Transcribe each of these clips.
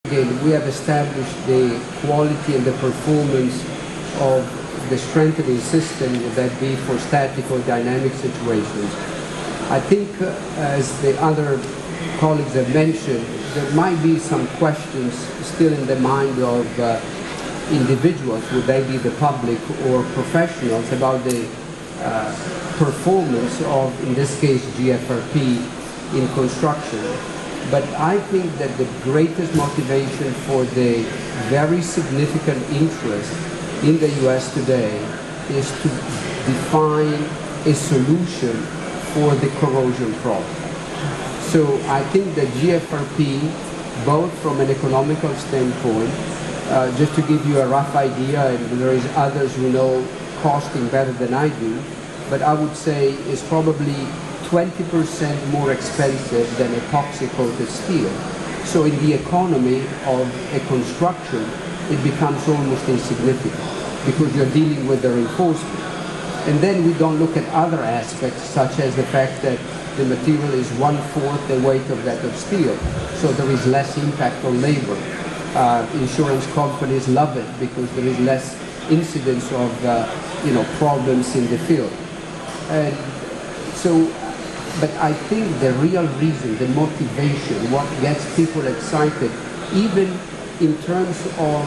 Again, we have established the quality and the performance of the strengthening system, would that be for static or dynamic situations. I think, as the other colleagues have mentioned, there might be some questions still in the mind of individuals, would they be the public or professionals, about the performance of, in this case, GFRP in construction. But I think that the greatest motivation for the very significant interest in the US today is to define a solution for the corrosion problem. So I think that GFRP, both from an economical standpoint, just to give you a rough idea, and there is others who know costing better than I do, but I would say is probably 20% more expensive than epoxy-coated steel. So in the economy of a construction, it becomes almost insignificant because you're dealing with the reinforcement. And then we don't look at other aspects, such as the fact that the material is 1/4 the weight of that of steel, so there is less impact on labor. Insurance companies love it because there is less incidence of problems in the field. And so, but I think the real reason, the motivation, what gets people excited, even in terms of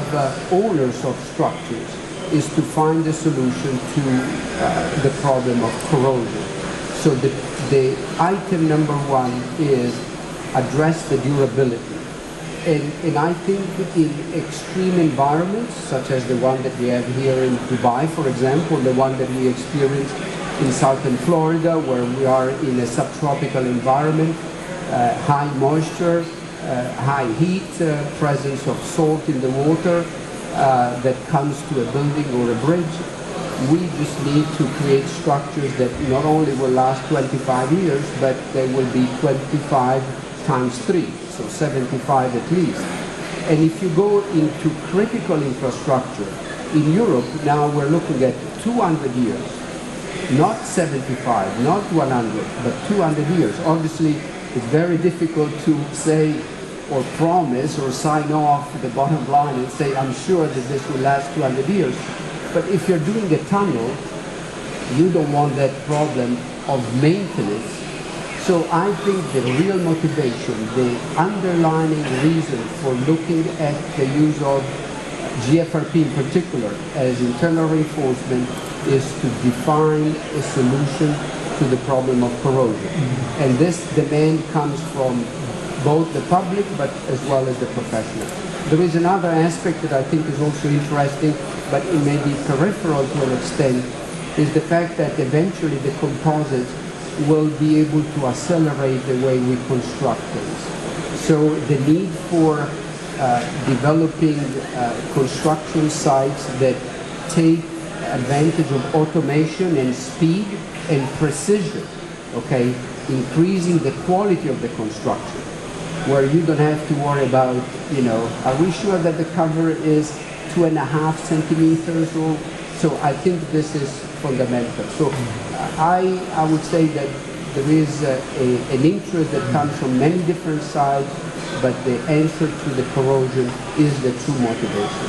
owners of structures, is to find a solution to the problem of corrosion. So the item number one is address the durability. And I think in extreme environments, such as the one that we have here in Dubai, for example, the one that we experienced in southern Florida, where we are in a subtropical environment, high moisture, high heat, presence of salt in the water that comes to a building or a bridge. We just need to create structures that not only will last 25 years, but they will be 25 times 3, so 75 at least. And if you go into critical infrastructure, in Europe now we're looking at 200 years. Not 75, not 100, but 200 years. Obviously, it's very difficult to say or promise or sign off the bottom line and say, I'm sure that this will last 200 years. But if you're doing a tunnel, you don't want that problem of maintenance. So I think the real motivation, the underlying reason for looking at the use of GFRP in particular as internal reinforcement is to define a solution to the problem of corrosion. And this demand comes from both the public but as well as the professionals. There is another aspect that I think is also interesting, but it may be peripheral to an extent, is the fact that eventually the composites will be able to accelerate the way we construct things. So the need for developing construction sites that take advantage of automation and speed and precision, okay, increasing the quality of the construction, where you don't have to worry about, are we sure that the cover is 2.5 centimeters or so? I think this is fundamental. So I would say that there is an interest that comes from many different sides, but the answer to the corrosion is the true motivation.